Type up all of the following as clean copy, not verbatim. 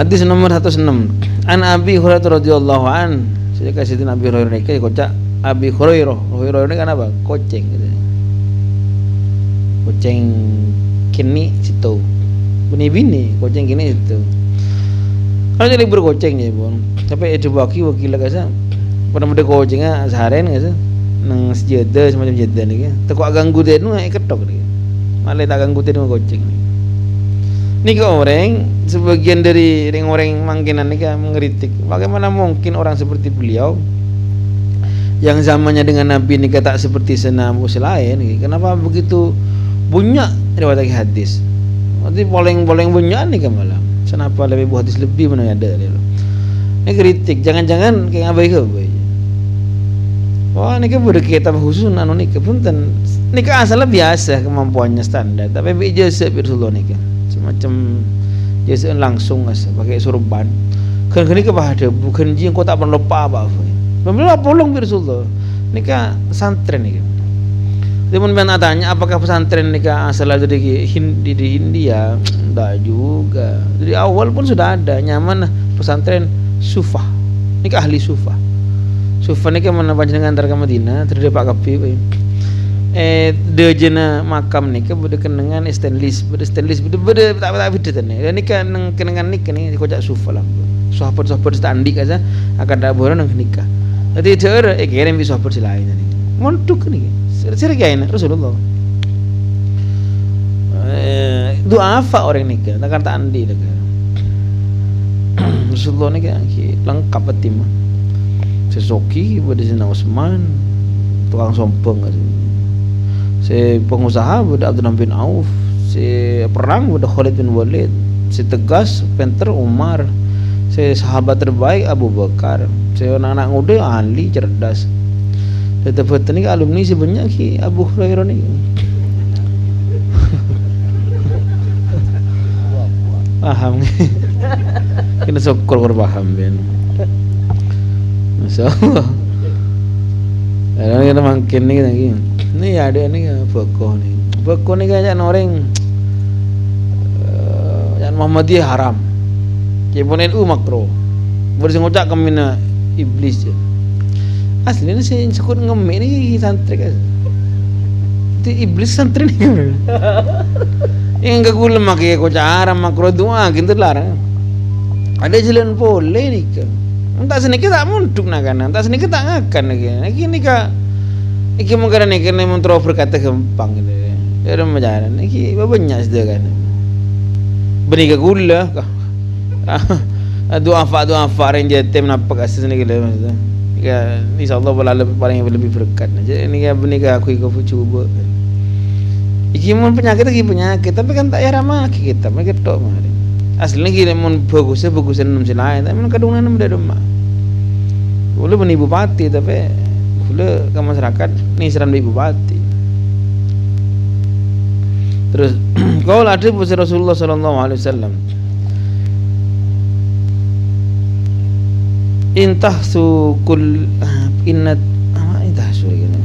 Hadis nomor 106. An Abi Hurairah radhiyallahu an. Saya kasih Nabi Hurairah ini kocak Abi Hurairah. Hurairah ini kan apa? Koceng gitu. Koceng kini situ. Bini koceng kini situ. Kalau jadi berkoceng ya, Bang. Tapi itu wakil kasa. Pada mode kocengnya seharian kasa. Nang sejadah semacam sejadah ni kan. Takut ganggu dia nu ketok ni. Malah tak ganggu dia nu koceng ni. Ni ke orang sebagian dari orang mangkinan ni kan mengkritik. Bagaimana mungkin orang seperti beliau yang zamannya dengan Nabi ni tak seperti senam lain ni. Kenapa begitu banyak riwayat hadis? Nanti boleh banyak ni kan malam. Kenapa lebih hadis lebih mana ada dia. Ni kritik, jangan-jangan kayak abai ke abai. Wah, ni kan berkaitan khusus anu ni ke punten. Ni kan asal biasa kemampuannya standar, tapi biasa Rasulullah ni kan. Semacam biasa langsung asa pakai sorban. Kan ni ke bahada bukan jing kau tak pernah lupa apa. Memang polong Rasulullah. Ni kan santren ni kan. Dia pun tanya apakah pesantren ni kan asal dari India? Tak juga. Dari awal pun sudah ada nyaman pesantren Sufah. Ni kan ahli Sufah. Sufah ni kan mana panjenengan antar ke Madinah terdekat Pak Kapi. Dia jena makam ni kan berkenangan stainless tak beda ni. Dan ni kan kenangan nikah ni kocak Sufah lah. Sahabat-sahabat standi kaza akan dak boran nang nikah. Jadi cara kirim bi sahabat selain ni. Montuk ni. Sergain Rasulullah. Doa apa orang nikah? Takkan tak andi dah. Rasulullah ni kan lengkap betim. Sesoki pada Sayyidina Utsman, tukang sompong. Si pengusaha pada Abdurrahman bin Auf, si perang pada Khalid bin Walid, si tegas penter Umar, si sahabat terbaik Abu Bakar, si anak-anak muda ahli cerdas. Tetap ni alumni sebanyak ki Abu Hurairah ni. Paham. Kena syukur paham ben. Masyaallah. Ada kita makin ni lagi. Ni ada ni Bekoh ni. Bekoh ni kan orang yang Muhammadiyah haram. Kemudian makro. Bersengocak kemina iblis je. Aslinya saya sekut ngemek ni santri kan. Itu iblis santri ni kan. Yang kagul makai kocak haram makro doa gitu larang. Ada jalan boleh ni kan. Tak sedikit tak munduk nak kan. Tak sedikit tak ngakan lagi. Lagi ni kan. Iki mungkin ni kena mentro berkata gampang gitu. Dia orang berjalan. Iki banyak sudah kan. Benih kagul lah. Doa fa yang jatuh nampak asas ni gitu. Ya, insyaAllah paling lebih berkat. Jadi ni kan benih aku cuba. Iki mun penyakit lagi penyakit, tapi kan tak ya ramah kita, mereka tok mari. Aslinya kita mun bagusan enam selain, tapi mun kadung nanam dah rumah. Boleh benih bupati, tapi boleh ke masyarakat ni seran bupati. Terus kau ada puasa Rasulullah sallallahu alaihi wasallam. Intahsu kul innat intahsu gitu.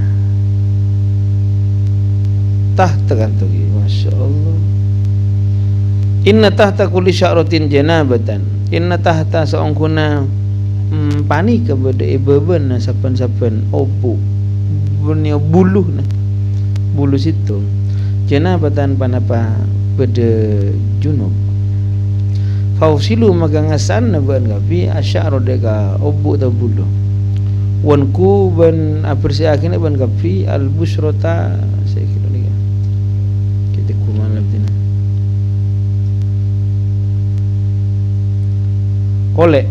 Tahta kan tu, masya-Allah. Inna tahta kulli sya'ratin janabatan. Inna tahta saungkuna pani kepada ibeben sapan-sapan opu. Bunyo buluh nah. Bulu situ. Janabatan panapa pada junub. Fausilu maka ngasan ban kapi asy'ar deka obu ta bulu. Wanku ban apresiakeun ban kapi al busrata sekilo ni. Kita kuman labdina. Oleh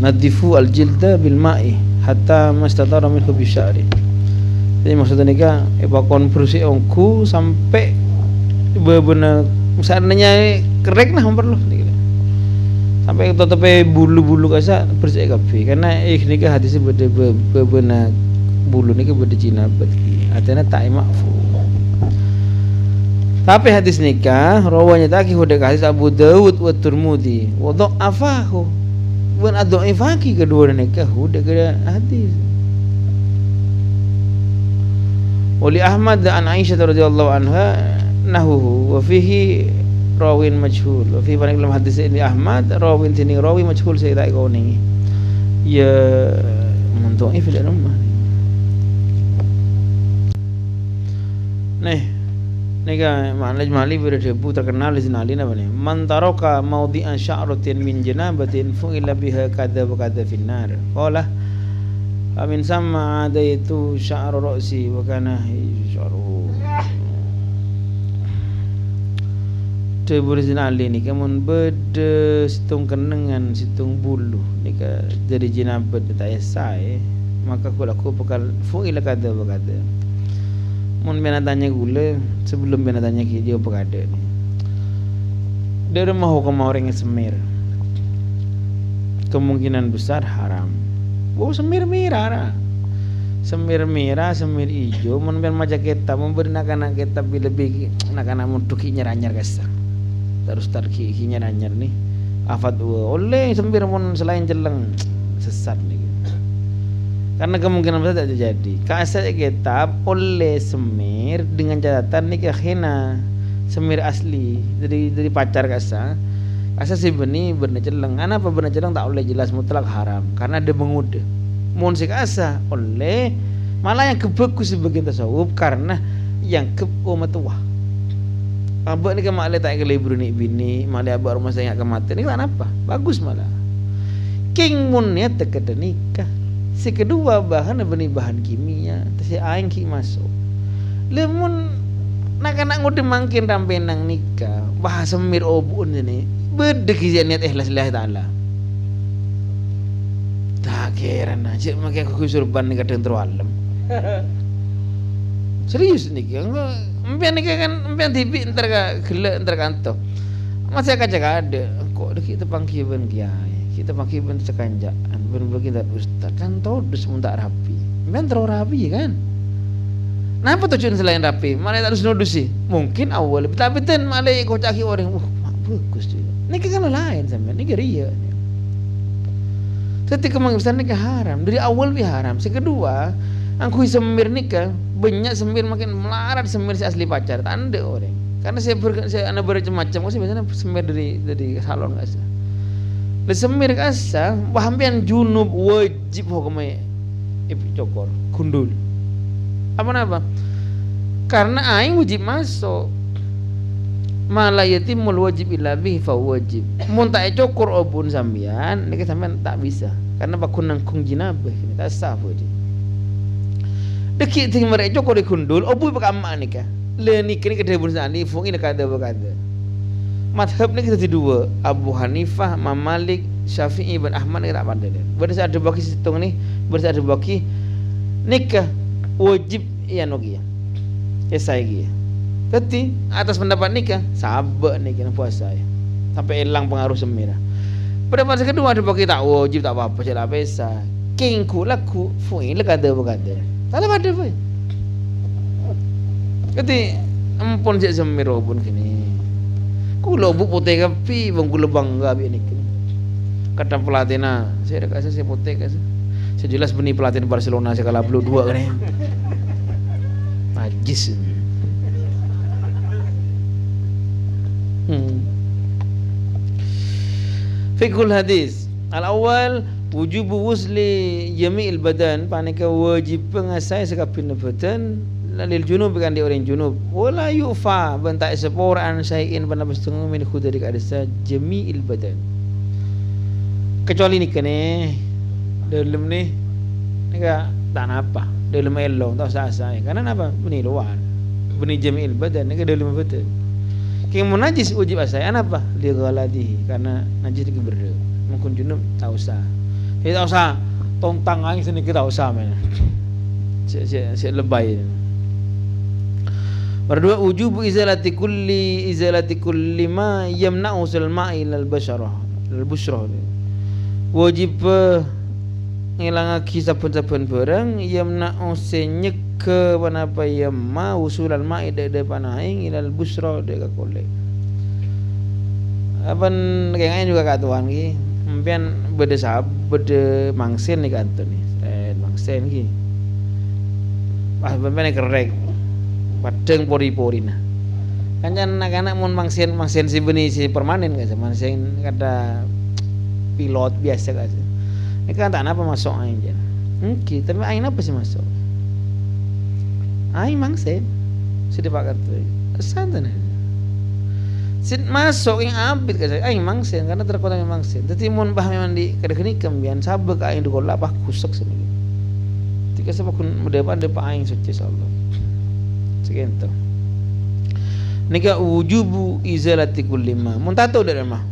nadifu al jilda bil ma'i hatta mastatara minhu bi sya'ri. Jadi maksudnya ni kan ebakon bersih ongku sampai benar misalnya kerek nah perlu sampai tetapi bulu-bulu kasa bersih kafe karena ni kan hadisnya benar bulu ni kan berde Cina berarti artinya tak makfu. Tapi hadis nikah rawanya tak huda hadis Abu Dawud wa Tirmidzi wa dha'afahu wan adha'ifaki kedua nikah huda ke hadis. Wali Ahmad an Aisyah radhiyallahu anha nahuhu wa fihi rawin majhul wa fi dalam hadis ini Ahmad rawin sini rawi majhul saya tak kau ni ya untuk ini tidak rumah nih kan mali berdebu terkenal di sini apa nih man taraka mawdi'an sya'ratin min janabatin fu'ila biha kadza wa kadza finnar qala amin sama ada itu sya'ru ra'si wa kana sya'ruhu tebur sini ali ni kamun beda situng kenengan situng bulu ni ka jadi janabat tak esai maka aku bekal fu'ila kadza wa kadza mun bena tanya gula sebelum bena tanya ki dia apa ada ni dari rumah hukum orang yang semir kemungkinan besar haram semir merah semir merah semir hijau mun ben maca kitab memberi nak-anak kitab lebih nak-anak muntuki nyeranyar kasar terus tarki nyeranyar nih afat oleh semir mun selain jeleng sesat nih karena kemungkinan besar tak terjadi. Kasar kitab oleh semir dengan catatan ni khina semir asli dari pacar kasar sih benar celeng. Apa benar celeng tak oleh jelas mutlak haram karena dia menguda. Mun si kasar oleh malah yang kebeku sebagian tasawuf karena yang tua. Abang ni kan malah tak kelibur ni bini malah abang rumah saya kemati ni kenapa? Bagus malah. King mun ni tak ada nikah. Si kedua bahan bahan kimia, si aing ki masuk. Lemun nak ngode mangkin rampe nang nikah, bahasa semir obun ini, bedek niat ikhlas lillahi taala. Tak kira aja makai aku surban nikah dengan terwalem. Serius nikah, empian nikah kan empian tibi entar ka gelek entar kanto. Masih kaca ada, kok kita pangkiban kiai. Kita pakai bentuk sekanjaan berbagi tak ustaz kan tahu dus tak rapi memang terlalu rapi kan kenapa tujuan selain rapi malah tak harus nodus sih mungkin awal tapi ten malah kocaki orang bagus juga ini kan lain sampai ini geria ketika mengisahkan nikah haram dari awal bi haram kedua aku semir nikah banyak semir makin melarat semir si asli pacar tak ada orang karena saya anak bermacam-macam saya biasanya semir dari salon nggak sih semir kasa bahampian junub wajib hukumnya ibu cokor gundul apa karena aing wajib masuk malah yatimul wajib illa bihi fa wajib mun tak cokor obun sampean nek sampean tak bisa karena bakun nangkung jinabah ini tak sah wajib dekik ting mereka cokor di gundul obu bakama nikah le nikah ni kedebun sani fung ini kada madhab ni kita dua Abu Hanifah, Imam Malik, Syafi'i dan Ahmad ni tak pandai dia. Berasa ada baki situng ni, berasa ada baki nikah wajib ya nogi ya. Esai dia. Tapi atas pendapat nikah sabar ni kena puasa ya. Sampai hilang pengaruh semira. Pendapat kedua ada baki tak wajib tak apa-apa cela pesa. Kingku laku fuin le kada berkata. Tak ada apa. Jadi ampun cek semira pun kini. Kulo bu putih kapi bang kulo bangga bi ni kata pelatihna saya dekat saya putih kan saya jelas benih pelatih Barcelona saya kalah blue 2 kan najis fikul hadis al awal wujub wusli jami'il badan panika wajib pengasai sekapin badan lalil junub kan dia orang junub wala yufa bentak seporan syai'in pada setengah min khudari kadasa jami'il badan kecuali ni kene dalam ni enggak tak apa dalam elo tak sah karena apa beni luar beni jami'il badan enggak dalam badan king munajis wajib asai apa dia galadi karena najis ni berda mungkin junub tak usah tontang angin sini kita usah men si lebay Berdua wujub izalati kulli ma yamna'u sulma'i lal basharah lal bushrah wajib ngilangake saben-saben barang yamna'u senyek panapa yamma usulal ma'i de panaing ilal bushrah de kakole apan kengain juga katuan ki empian bede mangsen ni kantor ni mangsen ki pas ben kerek padang pori-pori nah kan anak-anak mun mangsen si benih si permanen kan mangsen kada pilot biasa kan ini kan tak apa masuk aing jen oke tapi aing apa sih masuk aing mangsen sudah pakai tuh santai sin masuk yang abit kan aing mangsen karena terkota yang mangsen tapi mun bah memang di kada-kini kembian sabek aing dikola bah kusek sini tika sebab kun depan aing suci Allah sekian tuh nikah wujubu izalati kulli ma mun tato udah mah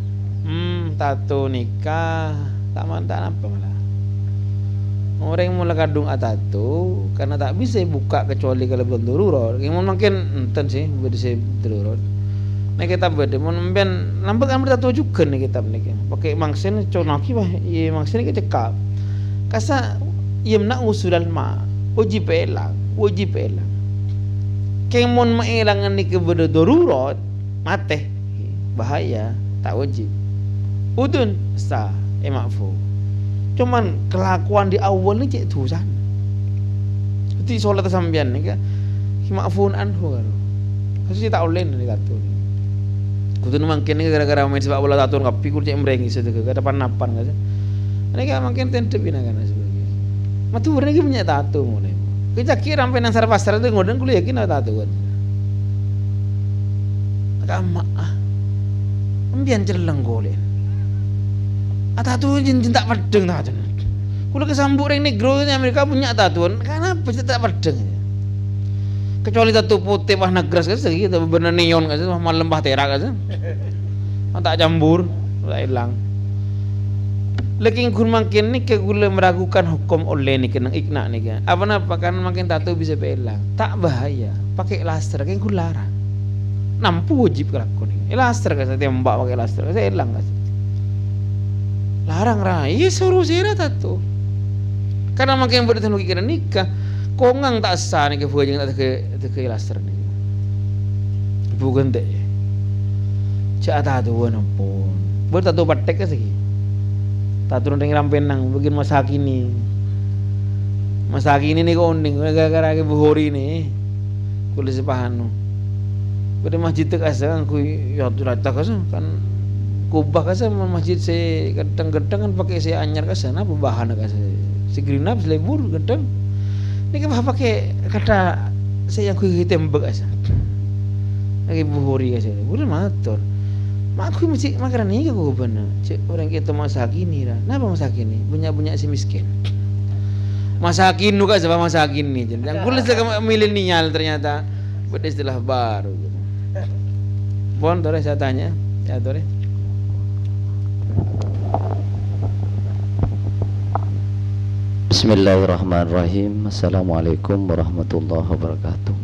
tato nikah tak mantap apa malah orang yang mulai kadung tato karena tak bisa buka kecuali kalau belum darurat yang mungkin enten sih bisa darurat nah kitab beda mun mben lambat kan tato juga nih kitab nih pakai mangsen conaki bah iya mangsen kita cekap kasa yemna usulan ma wajib elang kemon maelangan ni kepada darurat mate bahaya tak wajib udun sah mafu cuman kelakuan di awal ni cek tusan seperti solat sambian ni kan maafun anhu kan kasus tak oleh ni tato ni kudu mungkin ni gara-gara main sepak bola tato ngapi kudu cek merengi sedekah kada panapan kan ini kan mungkin tentep ina kan sebagainya matur ni punya tato mulai kita kira sampai nang pasar itu ngoden kuliah yakin ada tato kan kama ambian celeng golek tato jin tak pedeng tato kulo kesambuk ring negro ni Amerika punya tatuan kenapa tak pedeng kecuali tato putih warna gras kan segitu bener neon kan malam bahtera kan tak campur tak hilang Leking kun makin ni ke gula meragukan hukum oleh ni kena ikna ni kan. Apa kan makin tato bisa belang. Tak bahaya. Pakai laser kan kun larang. Nampu wajib kelakon ni. Laser kan saya tembak pakai laser. Saya elang kan. Larang rai. Iya suruh saya tato. Karena makin berteknologi kena nikah. Kongang tak sah ni ke buah jangan tak ke laser ni. Bukan deh. Cak tato pun. Bertato patek ke segi. Tato nang rampenang bikin masa kini nih konding gara-gara ke buhori nih kulis pahanu pada masjid tu kasa aku ya tu rata kasa kan kubah kasa masjid se gedang-gedang kan pakai se anyar kasa apa bahan kasa si green up selebur gedang ni ke pakai kata saya yang ku tembak kasa lagi buhori kasa boleh matur aku mesti makanan ni aku benar. Cik orang kita masa kini lah. Kenapa masa kini? Banyak si miskin. Masa kini juga sebab masa kini. Yang kulit sekarang milenial ternyata beristilah baru. Bon, tore saya tanya, ya tore. Bismillahirrahmanirrahim. Assalamualaikum warahmatullahi wabarakatuh.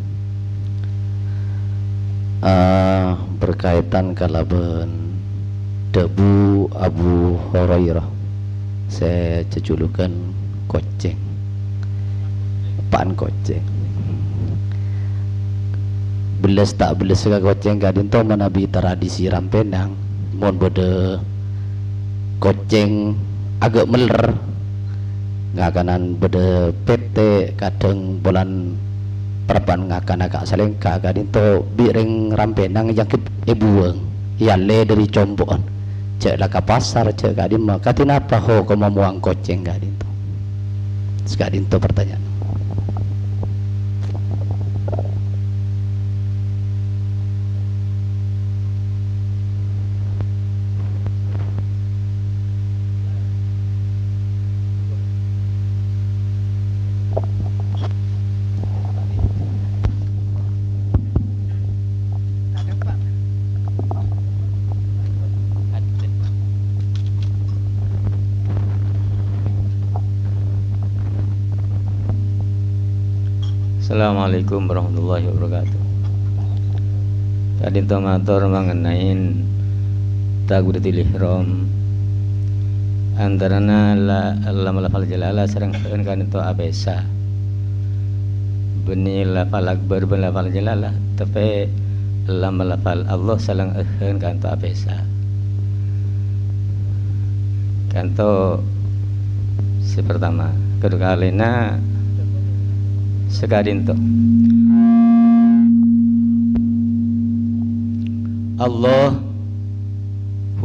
Berkaitan kalaban debu Abu Hurairah, saya jejulukan koceng, pan koceng. Beles tak beles ka koceng kadin to manabi tradisi rampenang mon bode koceng agak meler ngakanan bede PT kadang bulan perban ngakan agak selengka kadin to bireng rampenang yang ibuang yalle dari combon cek lah ke pasar cek kadin maka tinapa ho kau memuang koceng kadin to sekadin to pertanyaan. Assalamualaikum warahmatullahi wabarakatuh. Tadi tu ngatur mengenai takbiratul ihram antarana la lafal jalala serang kan itu abesa beni lafal akbar ben lafal jalala tapi lafal Allah salang kan itu abesa kan to si pertama kedua kalina sekadin to Allahu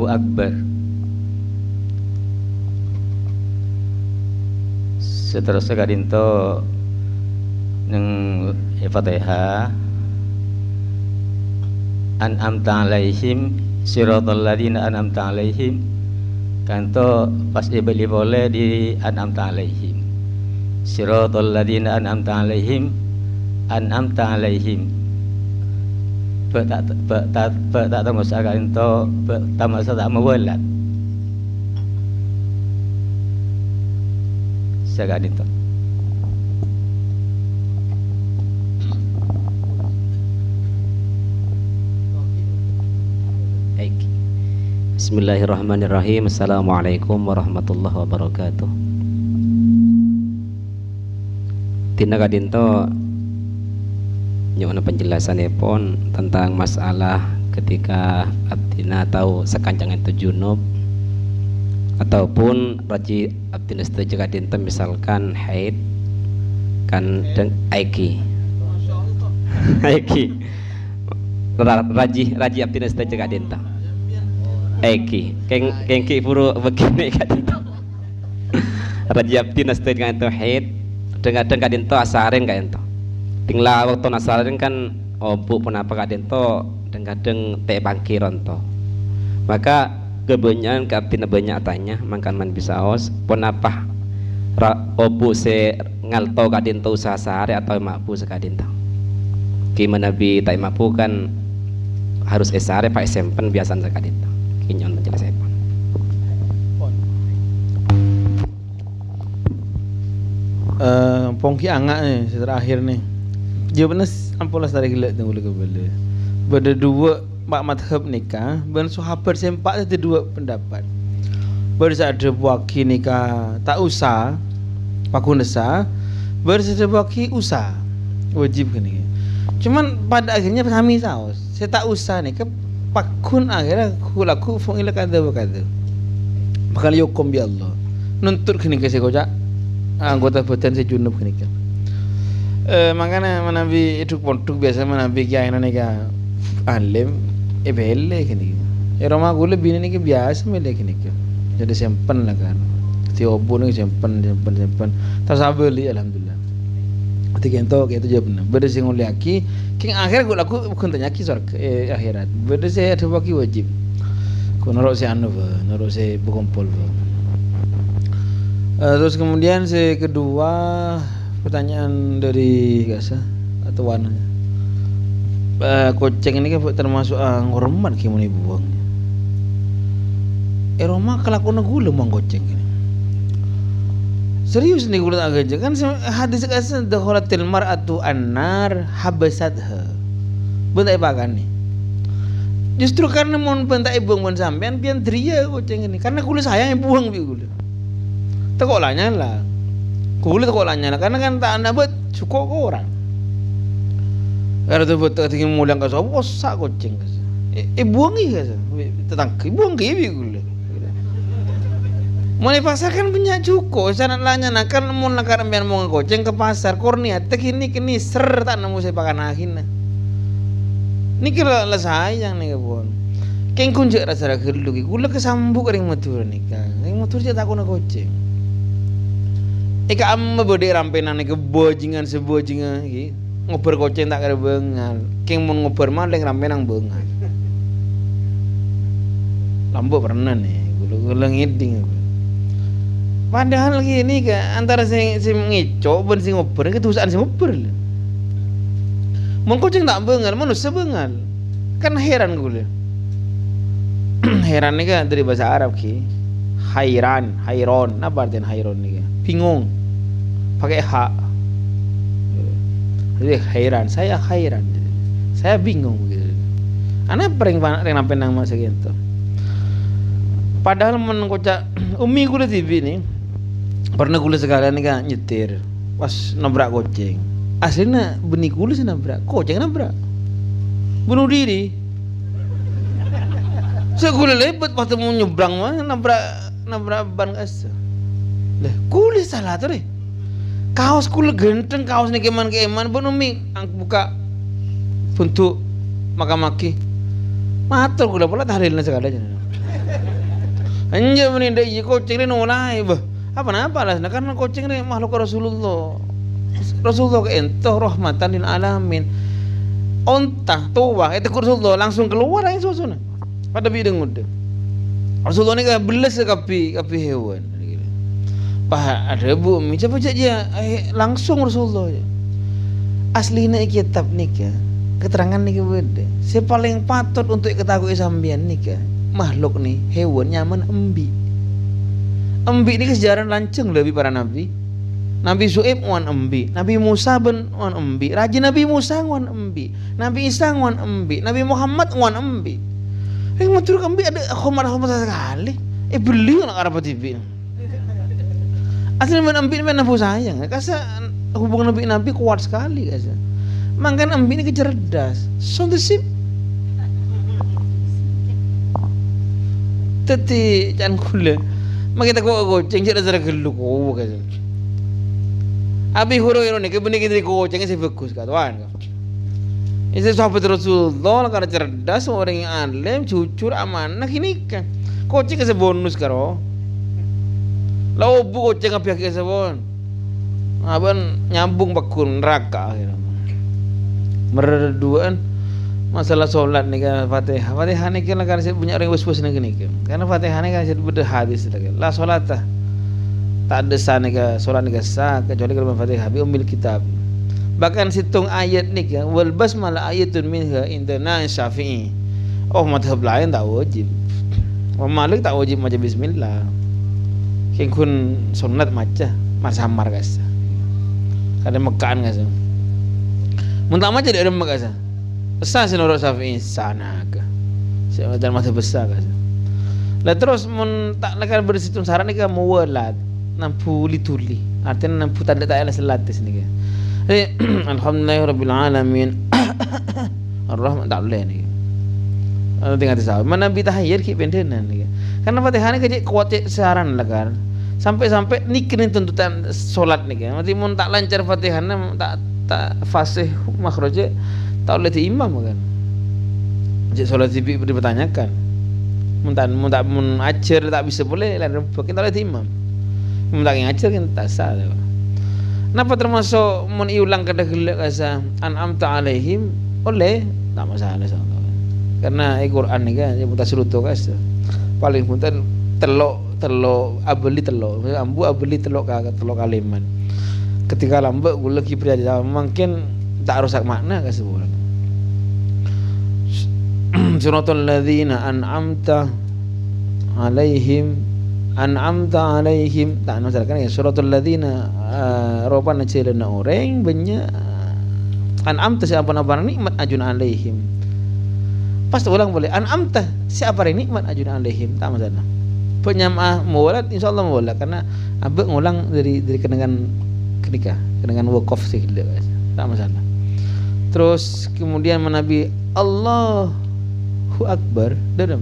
Akbar. Seterusnya kadinto neng Fatihah an'amta alaihim siratal ladzina an'amta alaihim, kanto pas ibeli boleh di an'amta alaihim siratal ladzina an'amta alaihim tak tunggu sekarang itu tamat tak mewelat sekarang itu. Bismillahirrahmanirrahim. Assalamualaikum warahmatullahi wabarakatuh. Tina kadinto nyona penjelasan pun tentang masalah ketika abdina tahu sekancangan itu junub ataupun raji abdina setuju kadinto misalkan haid kan dan aiki raji abdina setuju kadinto aiki kengki puru begini kadinto raji abdina setuju kadinto haid dengan kadinto asarin kadinto tinglah waktu nasarin kan obu penapa kadinto kadang teh bangkiron to, maka kebanyakan kaptina banyak tanya makan man bisa os penapa obu se ngalto kadinto usaha sehari atau mampu sekadinto gimana bi tak mampu kan harus esare pak sempen biasa sekadinto kinyon menjelaskan pongki angak nih terakhir nih jawabannya ampulas dari gila tunggu lagi boleh. Beda dua mak madhab nikah, ben sahabat sempak itu dua pendapat. Bersa ada waki nikah tak usah, pakun desa. Bersa ada waki usah, wajib kan ini. Cuman pada akhirnya kami saus, saya tak usah nikah, pakun akhirnya kulaku fungila kada berkata. Bakal yokom ya Allah, nuntut kan nikah saya kocak anggota badan saya junub kan nikah. Makanya menabi itu pondok biasa menabi kiai nikah alim bele kini rumah gue lebih ini biasa mele kini jadi simpen lah kan si obu nih simpen tak sabar li alhamdulillah ketika itu jawab benar beda sih nguliaki king akhir gue laku bukan tanya kisah akhirat beda sih ada baki wajib gue norok si anu norok si bukumpul terus kemudian si kedua pertanyaan dari Gasa atau Wana koceng ini kan termasuk ngormat gimana buangnya Roma kelakuan gula mang koceng ini serius nih gula agak aja kan hadis kasih dakhalatil mar'atu annar habasadha bentai pakan nih justru karena mon bentai buang mon sampean pian dria koceng ini karena gula sayang buang bi gula tekolanya lah gula tekolanya lah karena kan tak anda buat cukup ke orang karena tu betul tinggi mulang kasih apa sak koceng kasih buangi kasih tetangki buangi bi gula mulai pasar kan punya cukup sana lanya nak kan mau nak ambil mau ngoceng ke pasar kornia tek ini ser tak nemu saya pakai akhirnya ini kira lah sayang nih kawan keng kunjak rasa rakyat dulu gula kesambuk ring motor nih kan ring motor dia tak kena koceng ika amma bode rampenan nih kebojingan sebojingan gitu ngoper koceng tak ada bengal keng mau ngoper maling rampenang bengal lampu pernah nih gula ngiding padahal gini kan antara si ngicok ben si ngoper ketusan si ngoper lah mau koceng tak bengal manusia bengal kan heran gula heran nih kan dari bahasa Arab ki hayran apa artinya hayron nih kan bingung pakai hak jadi heran saya bingung gitu anak pering penang masa gitu padahal menengkocak umi gula TV nih pernah gula sekalian nih kan nyetir pas nabrak koceng aslinya benih gula sih nabrak koceng nabrak bunuh diri saya gula lebat waktu mau nyebrang mah nabrak ban gas lah gula salah tuh deh kaos kula genteng kaos nih keman bunuh umi buka bentuk maki Matur kula pula tahlilna sekali aja. Anja meni dai kucing ni nolai bah. Apa lah karena kucing ni makhluk Rasulullah. Rasulullah ento rahmatan lil alamin. Ontah tuwa itu Rasulullah langsung keluar aja suasana. Pada bidang udah. Rasulullah ni belas kapi hewan. Bah ada bu mi coba aja langsung Rasulullah. Aslinya kitab nikah. Keterangan nih beda. Si paling patut untuk ketahui sambian nih makhluk nih hewan nyaman embi. Embi ini sejarah lanceng lebih para nabi. Nabi Su'ib wan embi, Nabi Musa ben wan embi, Raja Nabi Musa wan embi, Nabi Isa wan embi, Nabi Muhammad wan embi. Matur embi ada khomar sekali. Beli nak arah TV. Asli men embi men nabi sayang. Kasa hubungan nabi kuat sekali kasa. Mangkan embi ini kecerdas. Sondesip. Teti jangan kula. Makita ko kucing cerdas cara geluk ko kasa. Abi huru ini kebeni kita kucing si bagus katuan. Ini sahabat Rasulullah karena cerdas orang yang alim, jujur, amanah ini kan. Kucing kasi bonus karo. Lau bu kucing apa yang kasi bon. Aban nyambung bakun neraka akhirnya. Merduaan masalah solat nih kan Fatihah. Fatihah nih kan karena saya punya orang bos-bos nih kan. Karena Fatihah nih kan saya beda hadis lagi. La solatah tak ada sah nih kan solat nih kan sah kecuali kalau Fatihah bi umil kitab. Bahkan situng ayat nih kan wal basmalah ayatun minha indana Syafi'i. Oh madhab lain tak wajib. Malik tak wajib maca bismillah. King kun sunat maca marsamar guys. Kada mekaan guys. Muntah maca di rumah guys. Sah sinurut Syafi'i sana ke. Saya dan masa besar guys. Lah terus mun tak lekan bersitun saran ni kan muwalat nampu lituli. Artinya nampu tanda tak ada selatis ni kan. Alhamdulillahirabbil alamin. Ar-Rahman tak boleh ni. Tengah tisau. Mana Nabi tahayyir ki bendenan ni. Karena Fatihah ni kecik kuat saran lah kan. Sampai ni kena tuntutan solat ni kan. Mati mun tak lancar Fatihah tak fasih makhraj tak boleh imam kan. Jadi solat tibi dipertanyakan. Mun ajar tak bisa boleh lain mungkin tak boleh imam. Mun tak ngajar kan tak sah. Kenapa termasuk mun iulang kada gelak kasa an'amta alaihim oleh tak masalah sama. Karena Al-Quran ni kan dia mutasiruto kasa. Paling punten telok abeli telok. Ambu abeli telok kaliman. Ketika lambat gula kipriya jawab mungkin tak rusak makna kasa bulan. Suratul ladzina an'amta alaihim tak masalah kan ya suratul ladzina roban celana orang banyak an'amta siapa nabar nikmat ajun alaihim. Pas ulang boleh an'amta siapa nikmat ajun alaihim tak masalah. Penyamah muwalat insyaallah muwalat karena abang ngulang dari kenangan kenikah kenangan wakaf sih tak masalah. Terus kemudian Nabi Allahu Akbar dalam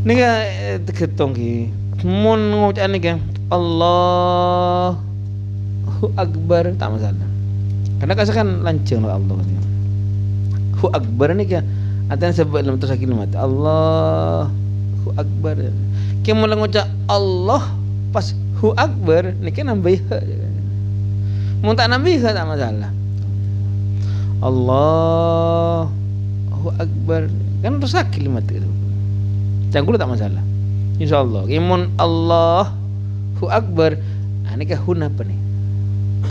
ni kan ketong ki mun ngucap ni kan Allahu Akbar tak masalah karena kan lancang lah Allah ni Hu Akbar ni kan artinya sebab dalam tu sakit mata Allahu Akbar kita mula ngucap Allah pas Hu Akbar ni kan nambah ha mun tak nambah ha tak masalah Allahu Akbar kan tu sakit mata tu jangan tak masalah insyaallah imun Allahu Akbar ini kan hun apa ni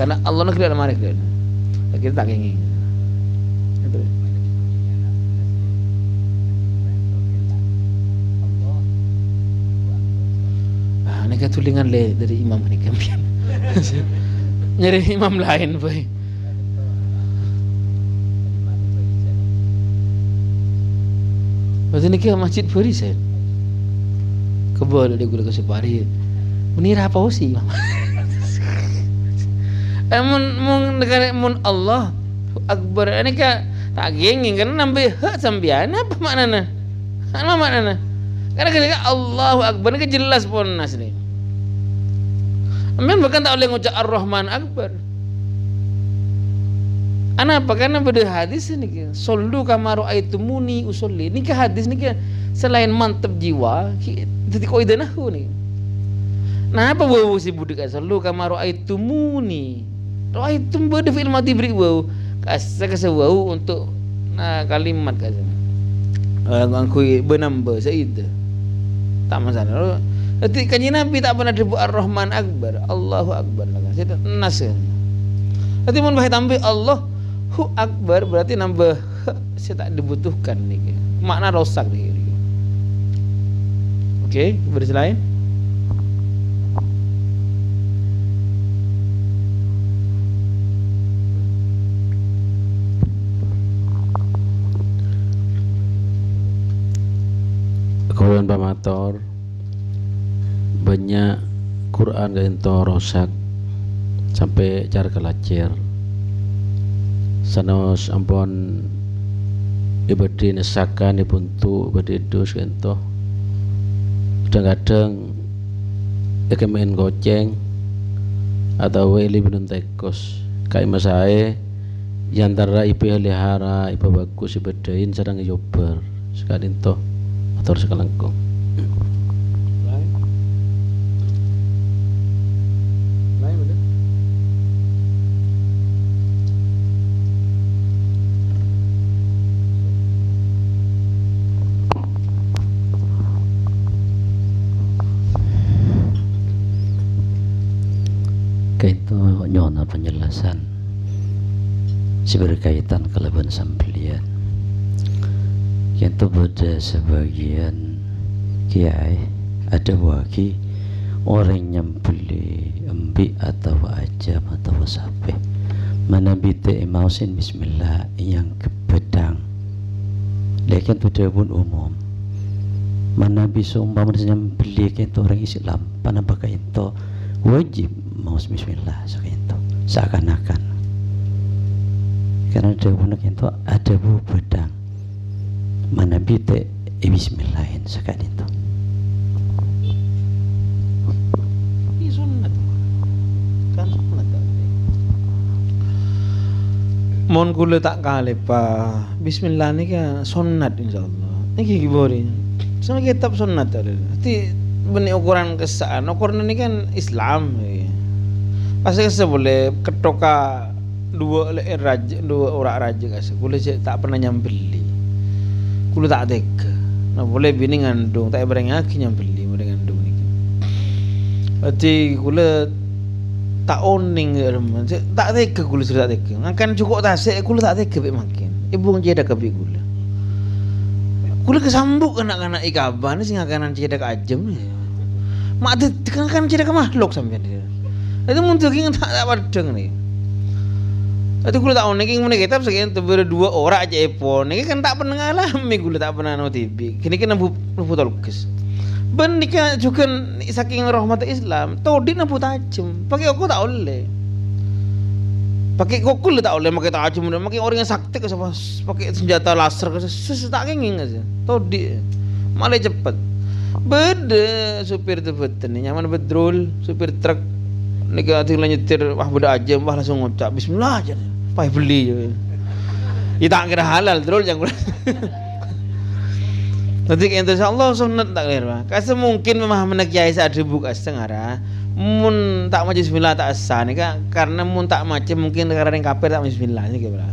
karena Allah nak kelihatan marah kelihatan kita tak ingin ini kan tulingan le dari imam ni kan nyari imam lain boy. Lepas ni ke masjid Farisan kebal dia gula kasih pari menira apa sih mun negara mun Allah Akbar ini kan tak genging kan nambah hak sambian apa maknanya apa maknanya karena Allahu Akbar ini jelas pun asli amin bahkan tak boleh ngucap Ar-Rahman Akbar Kenapa? Karena pada hadis ini sallu kama ra'aitumuni usolli. Ini hadis ini selain mantap jiwa, jadi kaidah nahwu nih. Nah, apa wau si budak sallu kama ra'aitumuni. Ra'aitum pada fi'il madhi beri wau. Kasa wau untuk kalimat kasa. Ngangkui benamba said. Tak masalah. Jadi kanjeng Nabi tak pernah disebut Ar-Rahman Akbar, Allahu Akbar. Saya nas. Jadi mun bae tambah Allahu Akbar berarti nambah saya tak dibutuhkan nih. Makna rosak nih. Oke, baris lain. Kawan pamator banyak Quran gento rosak sampai cara kelacir sanos ampun ibadi nesakan ipuntu ibadi dus gento kadang-kadang main goceng atau weli binun tekos kai masae yantara ipi halihara ipa bagus ibadain sarang yobar sekali toh atau sekalangkong itu nyona penjelasan si berkaitan kelebihan sambelian itu pada sebagian kiai ada waki orang nyambeli embi atau ajam atau sapi mana bite mausin bismillah yang kebedang lekan pada pun umum mana bisa umpama nyambeli itu orang Islam panapakah itu wajib mau bismillah seakan-akan karena ada bunak itu ada bu bedang mana bite bismillahin seakan itu ini sunat kan sunat mon kula tak kale pa bismillah ni kan sunat insyaallah ini gibori sama kitab sunat ada nanti benih ukuran kesaan ukuran ini kan Islam pasti saya boleh ketoka dua orang raja kasih kula tak pernah nyambeli kula tak tega nah boleh bini ngandung tak bereng aki nyambeli boleh ngandung ni jadi kula tak oning tak tega kula sudah tak tega akan cukup tasik kula tak tega makin ibu ngejeda kebi kula kesambuk anak-anak ikaban sing akanan jeda ke ajem mak kan jeda ke makhluk sampean dia itu muncul tak padang nih. Itu gula tak onek yang kitab sekian berdua orang aja epon. Ini kan tak pernah ngalami gula tak pernah notibi. Kini kan nampu talukis. Benika juga saking rahmat Islam. Todi nampu tajam. Pakai aku tak oleh. Pakai kokul tak oleh. Pakai tajam. Pakai orang yang sakti ke sama. Pakai senjata laser ke tak kenging aja. Todi malah cepet. Beda supir tu betul ni nyaman betul supir truk. Nika tinggal nyetir wah budak aja wah langsung ngucap bismillah aja pai beli je ya tak kira halal terus yang nanti insyaallah sunat tak kira kasa mungkin memang menekiai saat dibuk asengara mun tak maca bismillah tak asa nika karena mun tak maca mungkin karena yang kafir tak bismillah ni kira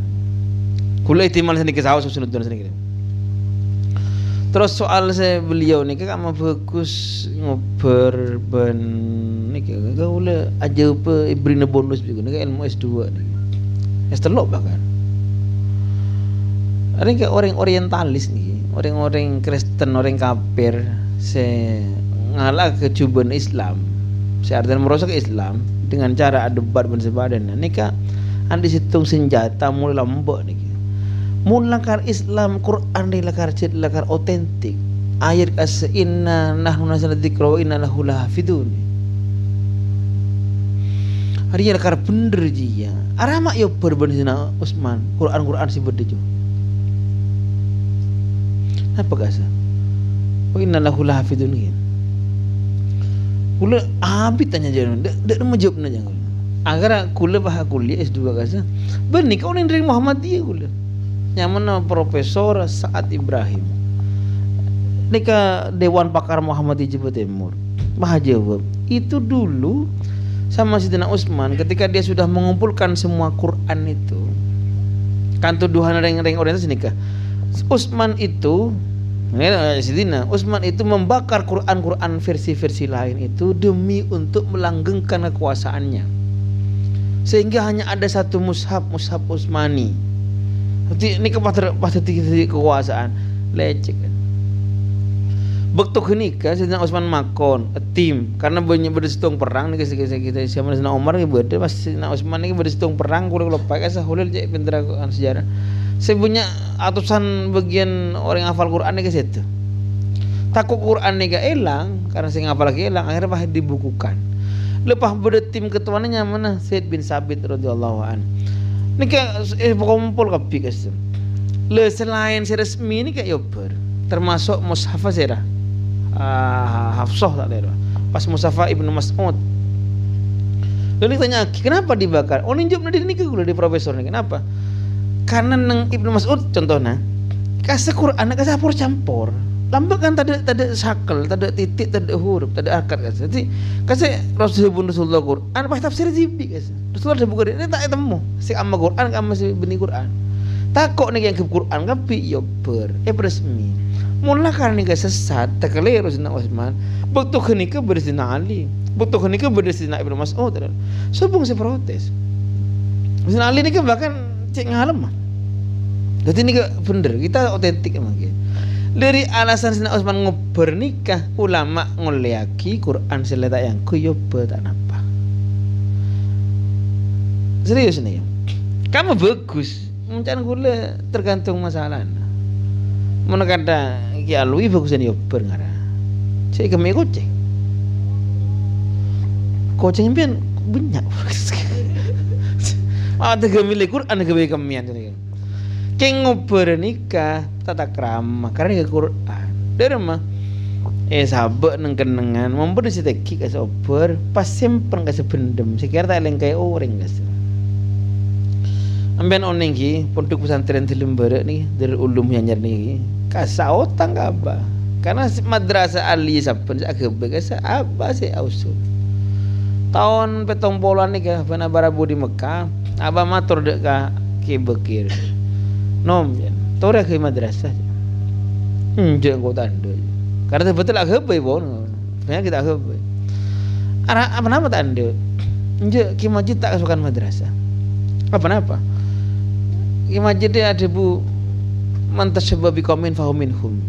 kula ihtimal sini ke sawah sunut dan sini terus soal saya beliau ni kan bagus ngobrol ben ni kau le aja apa ibrina bonus juga ni ilmu S2 ni S3 bahkan ada ke orang orientalis ni orang-orang Kristen orang kafir se ngalah ke cubaan Islam se artinya merosak Islam dengan cara debat dan sebagainya ni kan andi situng senjata mulai lambok ni mun lakar Islam Quran di lakar cid lakar otentik ayat as inna nahnu nazzalna dzikra wa inna lahu lahafidun hari lakar bener dia arama yo berbanding Usman Quran si bedejo apa kasa wa inna lahu lahafidun kula abit tanya jangan dek menjawabna jangan Agar kula bah kuliah S2 kasa. Benih kau dari Muhammadiyah kula. Yang mana Profesor Saad Ibrahim. Nika Dewan Pakar Muhammadiyah Jawa Timur. Bah jawab. Itu dulu sama Sidina Utsman ketika dia sudah mengumpulkan semua Quran itu. Kan tuduhan ring-ring orientasi nikah. Utsman itu Sidina Utsman itu membakar Quran versi-versi lain itu demi untuk melanggengkan kekuasaannya, sehingga hanya ada satu mushaf Utsmani. Jadi ini kepada kekuasaan lecek kan. Bektu kenika Sidina Utsman makon tim karena banyak bersitung perang nih kita sama Sidina Umar nih berde pas Sidina Utsman nih bersitung perang kulo pakai sahulil cek pinter sejarah. Saya punya atusan bagian orang yang hafal Quran nih ke situ. Takut Quran nih gak elang karena saya ngapal lagi elang akhirnya pasti dibukukan. Lepas bertim ketuanya mana Said bin Sabit radhiyallahu an. Ini kayak kumpul kapi guys. Le selain si resmi ini kayak yober termasuk mushaf Zera Hafsah tak ada. Pas mushaf Ibnu Mas'ud. Lalu ditanya kenapa dibakar? Oh ninjub nanti ini ke gula di profesor nih kenapa? Karena neng Ibnu Mas'ud contohnya kasih Quran kasih campur lambat kan tak ada sakel, tak ada titik, tak ada huruf, tak ada akad kasih. Jadi kasih Rasulullah Quran pas tafsir jibi kasih. Rasulullah ada buku ini tak ketemu si amma Quran sama si benih Quran. Takok nih yang ke Quran kapi yober resmi. Mula karena nih sesat tak keliru Sidina Utsman. Waktu kenika bersina Ali, waktu kenika bersina Ibnu Mas'ud. Sobong si protes. Sidina Ali ini kan bahkan cek ngalem mah. Jadi ini bener kita otentik emang gitu. Dari alasan Sidina Utsman ngober nikah ulama ngoleaki Quran seleta yang kuyoba tak napa. Serius nih. Kamu bagus. Mencari gula tergantung masalah. Mana kata ki alwi bagus ni yober ngara. Cek kami kucing. Kucing pian banyak. Ada kami Quran kami kamian ni. Keng ngober nikah tata krama karena ke Quran. Dari mah sahabat neng kenangan memberi seteki kasih ober pas simpen kasih pendem. Sekira tak lengkai orang kasih. Amben oneng ki pondok pesantren di Lembarak nih dari ulum Nyanyar nih kasau tangga apa karena madrasah Ali saben agak kasih apa sih ausul tahun petong polan nih kah pernah barabu di Mekah abah matur dek kah ki bekir nom tora ke madrasah jangan kau tanda karena betul agak baik bon banyak kita agak baik apa nama tanda ki masjid tak kesukaan madrasah apa Ki masjid dia ada bu mantasabba biqaumin fahuminhum.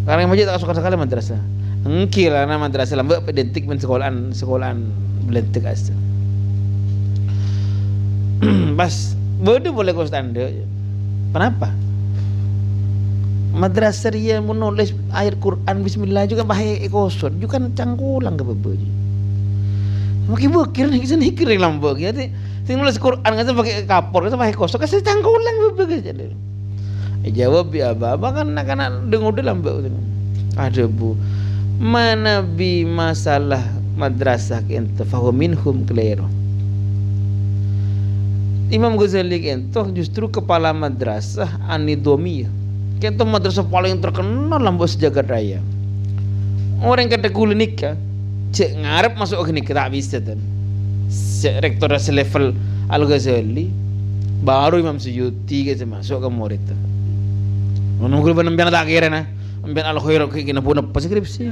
Karena masjid tak suka sekali madrasah. Engki lah nama madrasah lambat identik men sekolahan belentik asa. Bas, bodoh boleh kau standar. Kenapa? Madrasah dia menulis ayat Quran Bismillah juga bahaya ekosot, juga cangkulang ke bebeji. Makin bukir nih kisah nikir yang lambok ya. Sing nulis Quran kan pakai kapur, kan pakai kosong, kasih cangkulang bebeges jadi. Jawab ya abah kan anak-anak dengar udah lambok. Ada bu, mana bi masalah madrasah ente fahuminhum kelero. Imam Ghazali ente justru kepala madrasah anidomiyah. Ente madrasah paling terkenal lambok sejagat raya. Orang kata kulinik kan, cek ngarep masuk ke nikah tak bisa kan. Rektor selevel Al-Ghazali baru Imam Suyuti ke masuk ke murid tu. Menunggu penampilan tak kira na, penampilan Al-Khair ke kena pun apa skripsi.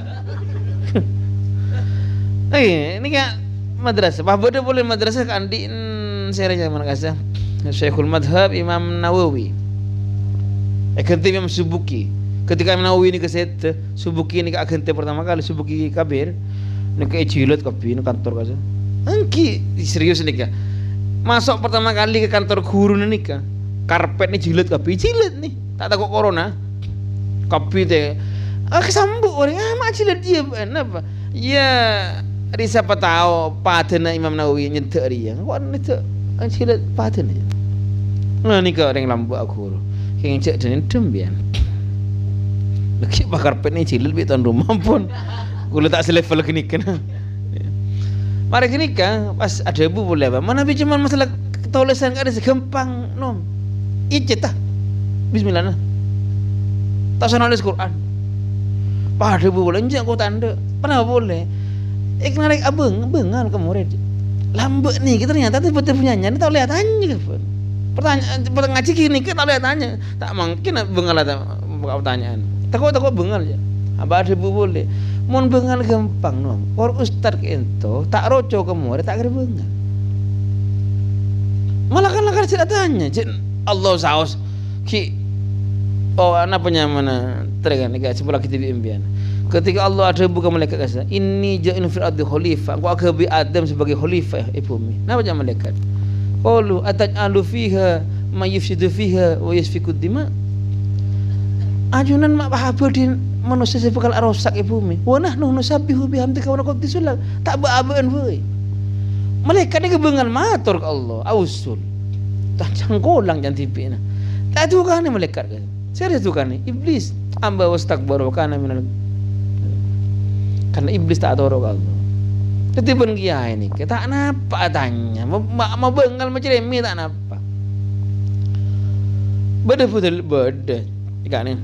Ini kan madrasah. Bapak dia boleh madrasah kan di serenya mana kasih. Syekhul Madhab Imam Nawawi. Ketika Imam Subuki, ketika Imam Nawawi ini ke set, Subuki ini ke akhirnya pertama kali Subuki Kabir, ini ke cilat kapi ini kantor kasih. Engki serius nikah. Masuk pertama kali ke kantor guru nikah. Karpet nih jilid kapi jilid nih. Tak takut corona. Kapi teh. Kesambut orang mak jilid dia apa? Ya, di siapa tahu paten Imam Nawawi nyentak dia. Kok nyentak jilid paten aja. Nah nikah orang lambu aku. Yang cek dan dembian. Lagi bakar karpet nih jilid bi tahun rumah pun. Gula tak selevel lagi nikah. Mari nikah pas ada ibu boleh apa? Mana cuma masalah tulisan kan ada segempang nom. Ijit tah. Bismillah nah. Tak usah nulis Quran. Pada ibu boleh enjak kau tanda. Pernah boleh. Narik abeng ke murid. Lambat nih kita ternyata tu betul penyanyi tak boleh tanya ke pun. Pertanyaan ngaji gini kan tak boleh tanya. Tak mungkin bengal ada pertanyaan. Takut bengal je. Abah ada ibu boleh. Mun bengal gampang nom. Or ustaz ke ento tak roco ke murid tak kira bengal. Malah kan lakar tidak tanya. Allah saus ki anak penyamana terang ni sebelah kita impian. Ketika Allah ada bukan malaikat kata, "Inni ja'ilun fil ardi khalifah." Aku akan beri Adam sebagai khalifah di bumi. Napa jangan malaikat? Qalu ataj'alu fiha may yufsidu fiha wa yasfiku dima. Ajunan mak bahabudin manusia sebekal rosak di bumi. Wa nahnu nusabbihu bihamdika wa naqdisu lak. Tak baabeun we. Malaikat ni kebengal matur ke Allah, ausul. Tak cangkolang jangan tipina. Tak tu kan malaikat kan. Serius tu kan iblis amba wastakbar wa kana minal karena iblis tak tahu Allah. Jadi pun kiai ni, tak napa tanya, mau bengal macam remi tak napa. Beda. Ikan ni,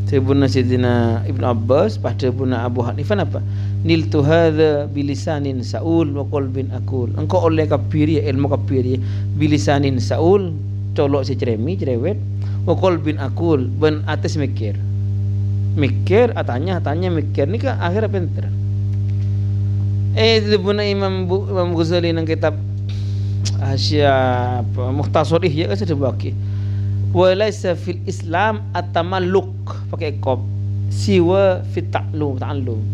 sebuna Sidina Ibn Abbas, pada buna Abu Hanifah apa? Nil tu hadza bilisanin saul wa qalbin akul. Engkau oleh kapiri ilmu kapiri bilisanin saul, colok si ceremi cerewet, wa qalbin akul ben atas mikir. Mikir, tanya mikir ni kan akhirnya pintar. Itu pun Imam Ghazali nang kitab Asya Mukhtasarih ya kan sudah baki. Wa laisa fil Islam at-tamalluk pakai kop siwa fit ta'allum.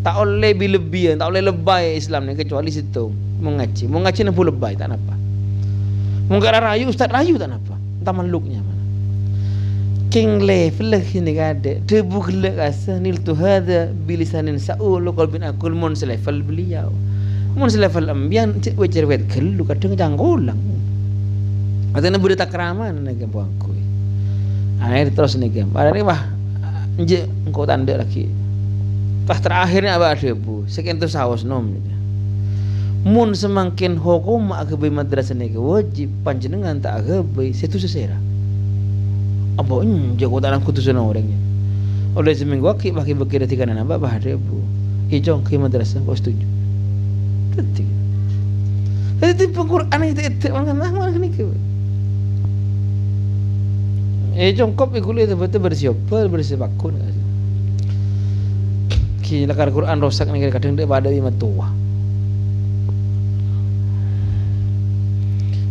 Tak oleh berlebihan, tak oleh lebay Islam ni kecuali situ mengaji nak pun lebay tak napa. Mungkin rayu ustaz rayu tak napa. Tamalluknya mana? King level ini ada debu gelak asa nil tu hada bilisanin saul qalbin akul mun selevel beliau mun selevel ambian cik cerewet gelu kadang janggolang atene budak takraman nek bangku akhir terus nek ada ni wah nje engkau tanda lagi pas terakhirnya apa debu sekian tu saus nom mun semakin hukum agabe madrasah nek wajib panjenengan tak agabe situ sesera apa jago tanah kutusan orangnya oleh seminggu aki bagi berkira tiga nambah bahaya bu hijau ke madrasah kau setuju ketik jadi Quran itu orang mana ni ke jongkop ikut itu betul bersibakun kira lakar Quran rosak ni kadang dia pada lima tua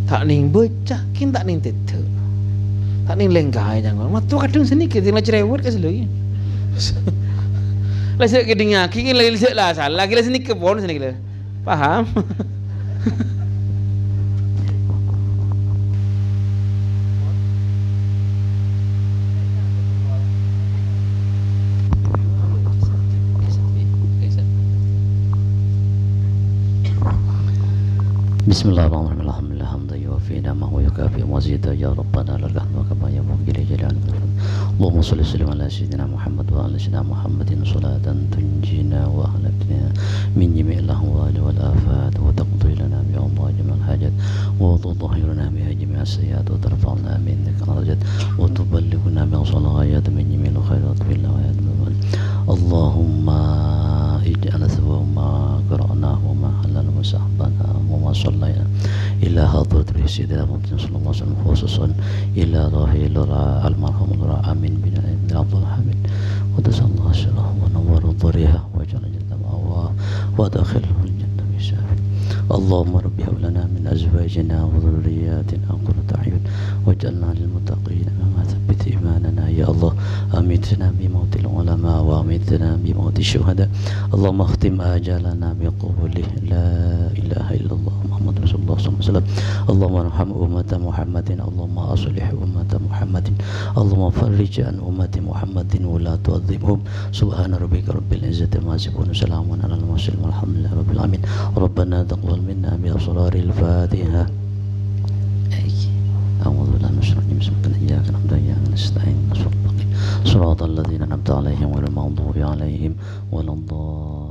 tak ning baca kin tak ning tetek tak ni lengkai jangan. Mat tu kadang sini kita nak cerewet ke selalu. Lah saya kedingnya kini lagi lah salah lagi sini ke pon sini kita. Faham? Bismillahirrahmanirrahim. فينا ما هو يكافئ مزيدا يا ربنا لك الحمد كما ينبغي لجلال وجهك اللهم صل وسلم على سيدنا محمد وعلى سيدنا محمد صلاة تنجينا وأهلكنا من جميع الأهوال والآفات وتقضي لنا بها الله جميع الحاجات وتطهرنا بها جميع السيئات وترفعنا منك درجات وتبلغنا بأقصى الغايات من جميع الخيرات في الغايات اللهم اجعل ثواب ما قرأناه وما حلل وسحبنا وما صلينا إلى حضرة سيدنا محمد صلى الله عليه وسلم خصوصا إلى ظاهر المرحوم آمين بنا من عبد الحميد ودس الله شره ونور ضريها وجعل جنة مأواه وادخله الجنة بشافع اللهم رب هب لنا من أزواجنا وذرياتنا قرة أعين واجعلنا للمتقين إماما ثبت إيماننا يا الله أمتنا بموت العلماء وأمتنا بموت الشهداء اللهم اختم آجالنا بقوله لا إله إلا الله محمد رسول الله صلى الله عليه وسلم اللهم ارحم أمة محمد اللهم أصلح أمة محمد اللهم فرج عن أمة محمد ولا تعذبهم سبحان ربك رب العزة عما يصفون وسلام على المرسلين والحمد لله رب العالمين ربنا تقبل منا بأسرار الفاتحة أعوذ بالله من الشيطان الرجيم بسم الله إياك نعبد وإياك نستعين صراط الذين أنعمت عليهم غير المغضوب عليهم ولا الضالين